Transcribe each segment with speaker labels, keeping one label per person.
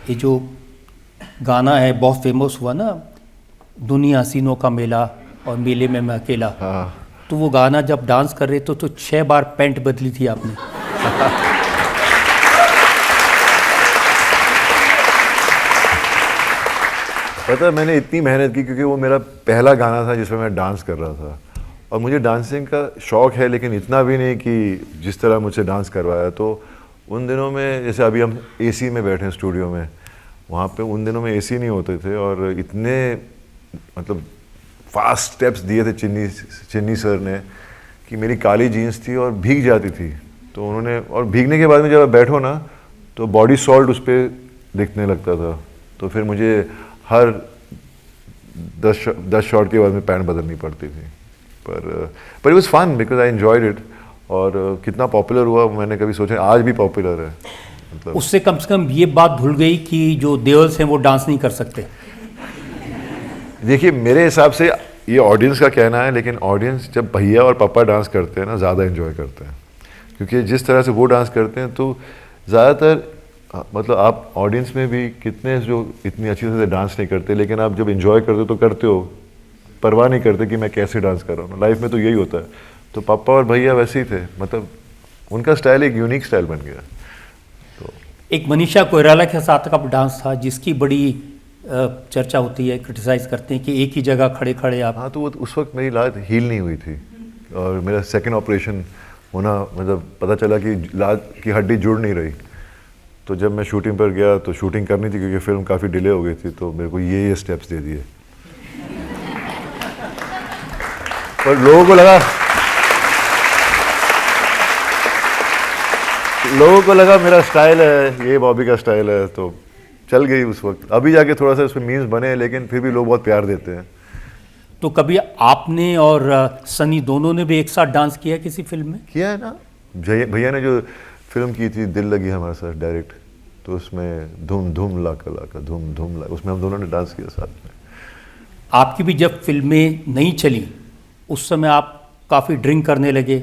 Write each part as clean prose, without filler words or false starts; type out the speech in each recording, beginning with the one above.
Speaker 1: ये जो गाना है बहुत फेमस हुआ ना, दुनिया हसीनों का मेला और मेले में मैं अकेला।
Speaker 2: हाँ।
Speaker 1: तो वो गाना जब डांस कर रहे तो 6 बार पैंट बदली थी आपने।
Speaker 2: पता है मैंने इतनी मेहनत की क्योंकि वो मेरा पहला गाना था जिसमें मैं डांस कर रहा था, और मुझे डांसिंग का शौक़ है लेकिन इतना भी नहीं कि जिस तरह मुझसे डांस करवाया। तो उन दिनों में जैसे अभी हम एसी में बैठे हैं स्टूडियो में, वहाँ पे उन दिनों में एसी नहीं होते थे और इतने मतलब फास्ट स्टेप्स दिए थे चिन्नी सर ने कि मेरी काली जीन्स थी और भीग जाती थी। तो उन्होंने, और भीगने के बाद में जब आप बैठो ना तो बॉडी सॉल्ट उस पर दिखने लगता था। तो फिर मुझे हर 10 शॉट के बाद में पैंट बदलनी पड़ती थी। पर it was fun because I enjoyed it. और कितना पॉपुलर हुआ मैंने कभी सोचा, आज भी पॉपुलर है। मतलब
Speaker 1: उससे कम से कम ये बात भूल गई कि जो देवल्स हैं वो डांस नहीं कर सकते।
Speaker 2: देखिए मेरे हिसाब से ये ऑडियंस का कहना है, लेकिन ऑडियंस जब भैया और पापा डांस करते हैं ना ज़्यादा एंजॉय करते हैं, क्योंकि जिस तरह से वो डांस करते हैं तो ज़्यादातर मतलब आप ऑडियंस में भी कितने जो इतनी अच्छी तरह से डांस नहीं करते, लेकिन आप जब एंजॉय करते हो तो करते हो, परवाह नहीं करते कि मैं कैसे डांस कर रहा हूँ। लाइफ में तो यही होता है। तो पापा और भैया वैसे ही थे, मतलब उनका स्टाइल एक यूनिक स्टाइल बन गया। तो
Speaker 1: एक मनीषा कोइराला के साथ का डांस था जिसकी बड़ी चर्चा होती है, क्रिटिसाइज करते हैं कि एक ही जगह खड़े खड़े आप।
Speaker 2: हाँ, तो वो उस वक्त मेरी लात हील नहीं हुई थी और मेरा सेकंड ऑपरेशन होना, मतलब पता चला कि लात की हड्डी जुड़ नहीं रही। तो जब मैं शूटिंग पर गया तो शूटिंग करनी थी क्योंकि फिल्म काफ़ी डिले हो गई थी, तो मेरे को ये स्टेप्स दे दिए। और लोगों को लगा मेरा स्टाइल है, ये बॉबी का स्टाइल है, तो चल गई उस वक्त। अभी जाके थोड़ा सा उसमें मीम्स बने, लेकिन फिर भी लोग बहुत प्यार देते हैं।
Speaker 1: तो कभी आपने और सनी दोनों ने भी एक साथ डांस किया किसी फिल्म में?
Speaker 2: किया है ना। भैया ने जो फिल्म की थी दिल लगी हमारे साथ डायरेक्ट, तो उसमें धूम धूम लाका लाका धूम धूम लाका, उसमें हम दोनों ने डांस किया साथ में।
Speaker 1: आपकी भी जब फिल्में नहीं चली उस समय आप काफ़ी ड्रिंक करने लगे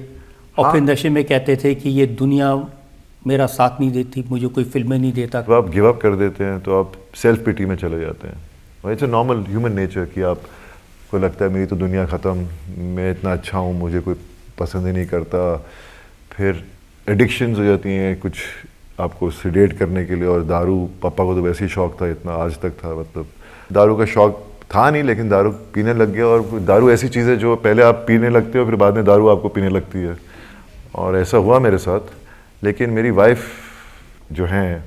Speaker 1: और
Speaker 2: हाँ।
Speaker 1: फिर नशे में कहते थे कि ये दुनिया मेरा साथ नहीं देती, मुझे कोई फिल्में नहीं देता।
Speaker 2: तो आप गिव अप कर देते हैं तो आप सेल्फ पिटी में चले जाते हैं। और it's a normal human nature कि आपको लगता है मेरी तो दुनिया ख़त्म, मैं इतना अच्छा हूँ, मुझे कोई पसंद ही नहीं करता। फिर एडिक्शंस हो जाती हैं कुछ आपको सिडेट करने के लिए, और दारू, पापा को तो वैसे ही शौक था, इतना आज तक था, मतलब दारू का शौक था नहीं लेकिन दारू पीने लग गया। और दारू ऐसी चीज़ है जो पहले आप पीने लगते हो फिर बाद में दारू आपको पीने लगती है, और ऐसा हुआ मेरे साथ। लेकिन मेरी वाइफ जो हैं,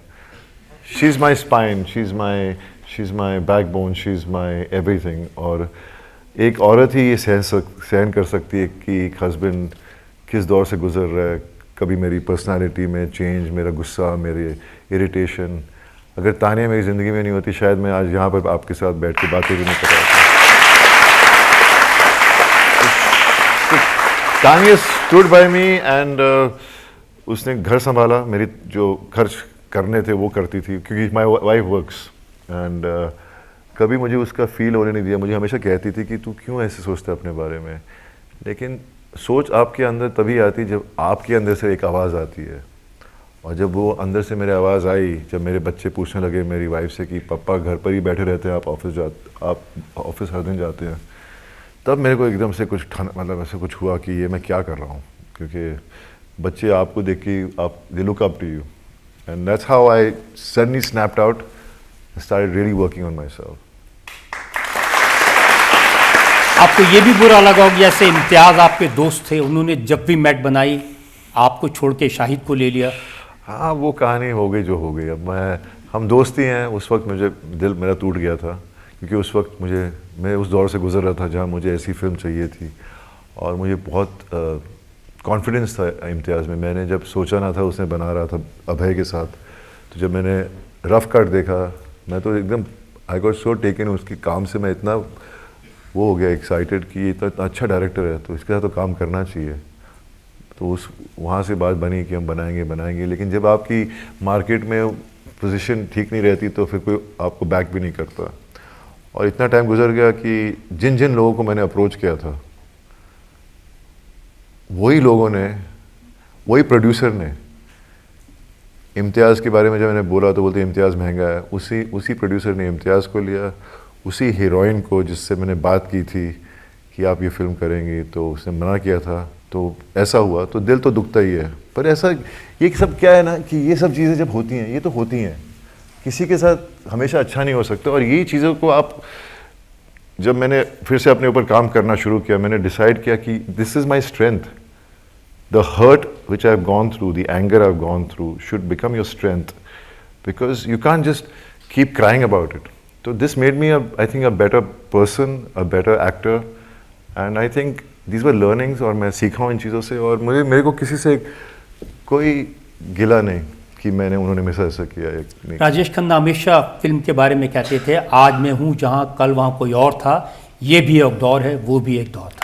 Speaker 2: she is my spine, she is my backbone, she is my everything. और एक औरत ही ये सहन कर सकती है कि एक हस्बैंड किस दौर से गुजर रहा है। कभी मेरी पर्सनालिटी में चेंज, मेरा गुस्सा, मेरे इरिटेशन। अगर तानिया मेरी ज़िंदगी में नहीं होती शायद मैं आज यहाँ पर आपके साथ बैठ के बातें भी नहीं कर रहा था। Tania stood by me and उसने घर संभाला, मेरी जो खर्च करने थे वो करती थी क्योंकि माई वाइफ वर्क्स। एंड कभी मुझे उसका फील होने नहीं दिया। मुझे हमेशा कहती थी कि तू क्यों ऐसे सोचता है अपने बारे में, लेकिन सोच आपके अंदर तभी आती जब आपके अंदर से एक आवाज़ आती है। और जब वो अंदर से मेरी आवाज़ आई, जब मेरे बच्चे पूछने लगे मेरी वाइफ से कि पापा घर पर ही बैठे रहते हैं, आप ऑफिस हर दिन जाते हैं, तब मेरे को एकदम से कुछ मतलब ऐसे कुछ हुआ कि ये मैं क्या कर रहा हूँ। क्योंकि बच्चे आपको देख के they look up to you, and that's how I suddenly snapped out, started really working on myself.
Speaker 1: आपको ये भी बुरा लगा होगा जैसे इम्तियाज़ आपके दोस्त थे, उन्होंने जब भी मैट बनाई आपको छोड़ के शाहिद को ले लिया?
Speaker 2: हाँ, वो कहानी हो गई जो हो गई। अब हम दोस्त ही हैं। उस वक्त मुझे दिल मेरा टूट गया था क्योंकि उस वक्त मैं उस दौर से गुजर रहा था जहाँ मुझे ऐसी फिल्म चाहिए थी, और मुझे बहुत कॉन्फिडेंस था इम्तियाज़ में। मैंने जब सोचा ना था उसने बना रहा था अभय के साथ, तो जब मैंने रफ कट देखा मैं तो एकदम आई गॉट सो टेकन उसके काम से। मैं इतना वो हो गया एक्साइटेड कि ये इतना अच्छा डायरेक्टर है तो इसके साथ तो काम करना चाहिए। तो वहाँ से बात बनी कि हम बनाएंगे। लेकिन जब आपकी मार्केट में पोजीशन ठीक नहीं रहती तो फिर कोई आपको बैक भी नहीं करता। और इतना टाइम गुजर गया कि जिन जिन लोगों को मैंने अप्रोच किया था वही लोगों ने, वही प्रोड्यूसर ने इम्तियाज़ के बारे में जब मैंने बोला तो बोलते इम्तियाज़ महंगा है। उसी प्रोड्यूसर ने इम्तियाज़ को लिया, उसी हीरोइन को जिससे मैंने बात की थी कि आप ये फिल्म करेंगी, तो उसने मना किया था। तो ऐसा हुआ तो दिल तो दुखता ही है। पर ऐसा ये सब क्या है ना कि ये सब चीज़ें जब होती हैं, ये तो होती हैं, किसी के साथ हमेशा अच्छा नहीं हो सकता। और यही चीज़ों को आप, जब मैंने फिर से अपने ऊपर काम करना शुरू किया, मैंने डिसाइड किया कि this is my strength. The hurt which I've gone through, the anger I've gone through should become your strength, because you can't just keep crying about it. So this made me, I think, a better person, a better actor, and I think these were learnings, और मैं सीखा हूँ इन चीज़ों से। और मेरे को किसी से कोई गिला नहीं कि उन्होंने मेरे साथ ऐसा किया है।
Speaker 1: राजेश खन्ना हमेशा फिल्म के बारे में कहते थे, आज मैं हूँ जहाँ कल वहाँ कोई और था, ये भी एक दौर है, वो भी एक दौर था।